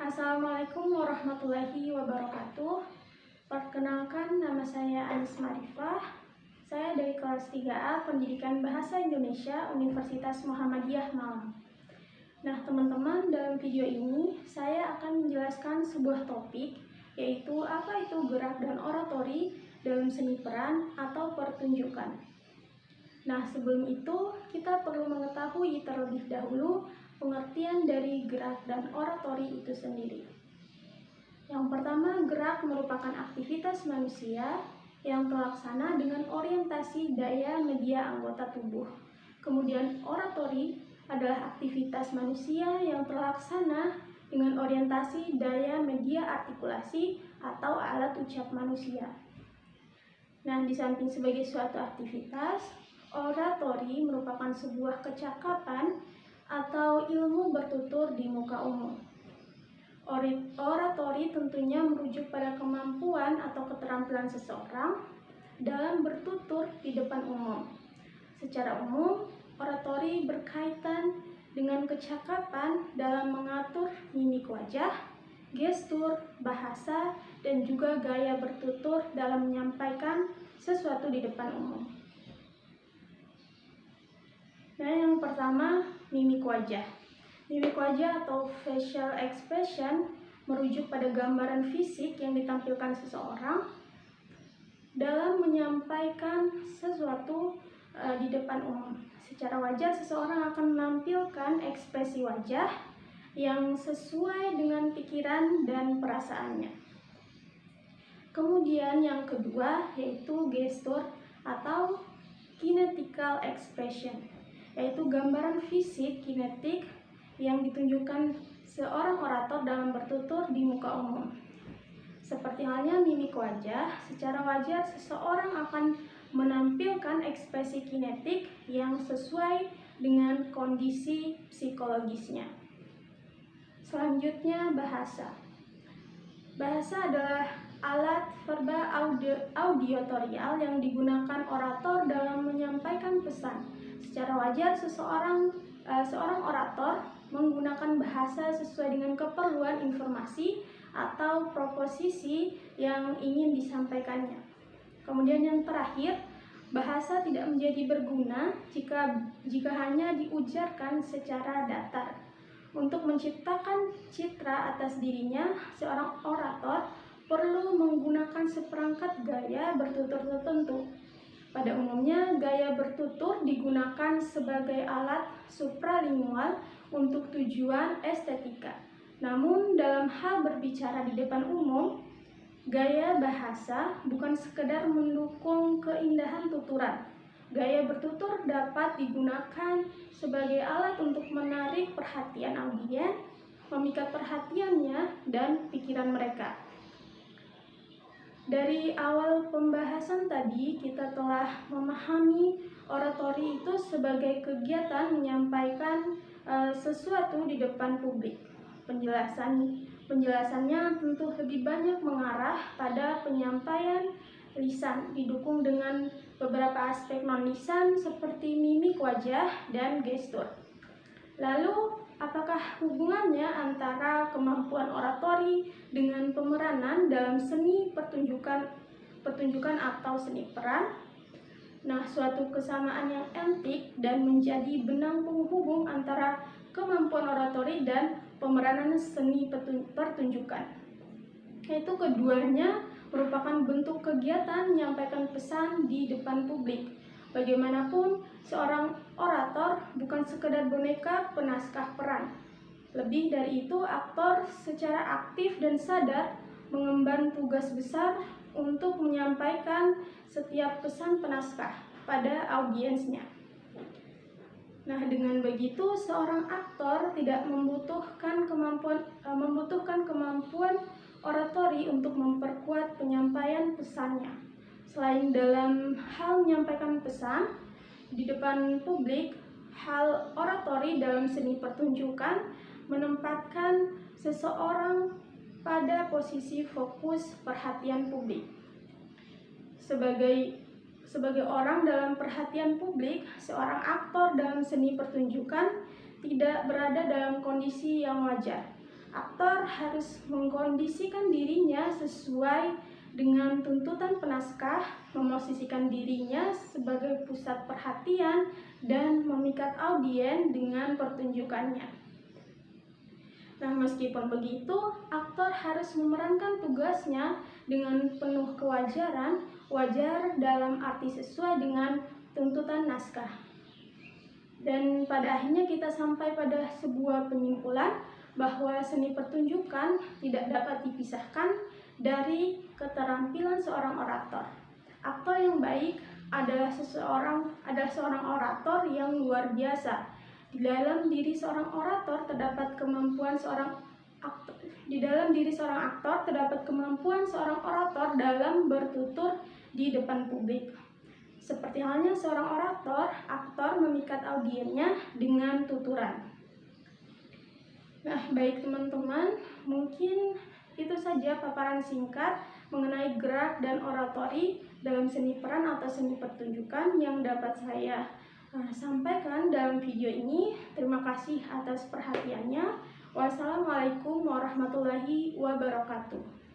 Assalamualaikum warahmatullahi wabarakatuh. Perkenalkan, nama saya Anis Marifah. Saya dari kelas 3A Pendidikan Bahasa Indonesia Universitas Muhammadiyah Malang. Nah teman-teman, dalam video ini saya akan menjelaskan sebuah topik, yaitu apa itu gerak dan oratori dalam seni peran atau pertunjukan. Nah sebelum itu kita perlu mengetahui terlebih dahulu pengertian dari gerak dan oratori itu sendiri. Yang pertama, gerak merupakan aktivitas manusia yang terlaksana dengan orientasi daya media anggota tubuh. Kemudian oratori adalah aktivitas manusia yang terlaksana dengan orientasi daya media artikulasi atau alat ucap manusia. Nah, di samping sebagai suatu aktivitas, oratori merupakan sebuah kecakapan atau ilmu bertutur di muka umum. Oratori tentunya merujuk pada kemampuan atau keterampilan seseorang dalam bertutur di depan umum. Secara umum, oratori berkaitan dengan kecakapan dalam mengatur mimik wajah, gestur, bahasa, dan juga gaya bertutur dalam menyampaikan sesuatu di depan umum. Nah, yang pertama, mimik wajah. Mimik wajah atau facial expression merujuk pada gambaran fisik yang ditampilkan seseorang dalam menyampaikan sesuatu di depan umum. Secara wajar, seseorang akan menampilkan ekspresi wajah yang sesuai dengan pikiran dan perasaannya. Kemudian yang kedua yaitu gestur atau kinetical expression, yaitu gambaran fisik kinetik yang ditunjukkan seorang orator dalam bertutur di muka umum. Seperti halnya mimik wajah, secara wajar seseorang akan menampilkan ekspresi kinetik yang sesuai dengan kondisi psikologisnya. Selanjutnya, bahasa. Bahasa adalah alat verba auditorial yang digunakan orator dalam menyampaikan pesan. Secara wajar seorang orator menggunakan bahasa sesuai dengan keperluan informasi atau proposisi yang ingin disampaikannya. Kemudian yang terakhir, bahasa tidak menjadi berguna jika hanya diujarkan secara datar. Untuk menciptakan citra atas dirinya, seorang orator perlu menggunakan seperangkat gaya bertutur tertentu. Pada umumnya, gaya bertutur digunakan sebagai alat supralingual untuk tujuan estetika. Namun, dalam hal berbicara di depan umum, gaya bahasa bukan sekedar mendukung keindahan tuturan. Gaya bertutur dapat digunakan sebagai alat untuk menarik perhatian audiens, memikat perhatiannya dan pikiran mereka. Dari awal pembahasan tadi, kita telah memahami oratori itu sebagai kegiatan menyampaikan sesuatu di depan publik. Penjelasannya tentu lebih banyak mengarah pada penyampaian lisan, didukung dengan beberapa aspek non-lisan seperti mimik wajah dan gestur. Lalu, apakah hubungannya antara kemampuan oratori dengan pemeranan dalam seni pertunjukan atau seni peran? Nah, suatu kesamaan yang antik dan menjadi benang penghubung antara kemampuan oratori dan pemeranan seni pertunjukan, yaitu keduanya merupakan bentuk kegiatan menyampaikan pesan di depan publik. Bagaimanapun, seorang orator bukan sekedar boneka penaskah peran. Lebih dari itu, aktor secara aktif dan sadar mengemban tugas besar untuk menyampaikan setiap pesan penaskah pada audiensnya. Nah, dengan begitu seorang aktor tidak membutuhkan kemampuan oratori untuk memperkuat penyampaian pesannya. Selain dalam hal menyampaikan pesan di depan publik, hal oratori dalam seni pertunjukan menempatkan seseorang pada posisi fokus perhatian publik. Sebagai orang dalam perhatian publik, seorang aktor dalam seni pertunjukan tidak berada dalam kondisi yang wajar. Aktor harus mengkondisikan dirinya sesuai dengan tuntutan penaskah, memosisikan dirinya sebagai pusat perhatian, dan memikat audiens dengan pertunjukannya. Nah, meskipun begitu, aktor harus memerankan tugasnya dengan penuh kewajaran, wajar dalam arti sesuai dengan tuntutan naskah. Dan pada akhirnya kita sampai pada sebuah penyimpulan bahwa seni pertunjukan tidak dapat dipisahkan dari keterampilan seorang orator. Aktor yang baik adalah seorang orator yang luar biasa. Di dalam diri seorang aktor terdapat kemampuan seorang orator dalam bertutur di depan publik. Seperti halnya seorang orator, aktor memikat audiensnya dengan tuturan. Nah, baik teman-teman, mungkin itu saja paparan singkat mengenai gerak dan oratori dalam seni peran atau seni pertunjukan yang dapat saya sampaikan dalam video ini. Terima kasih atas perhatiannya. Wassalamualaikum warahmatullahi wabarakatuh.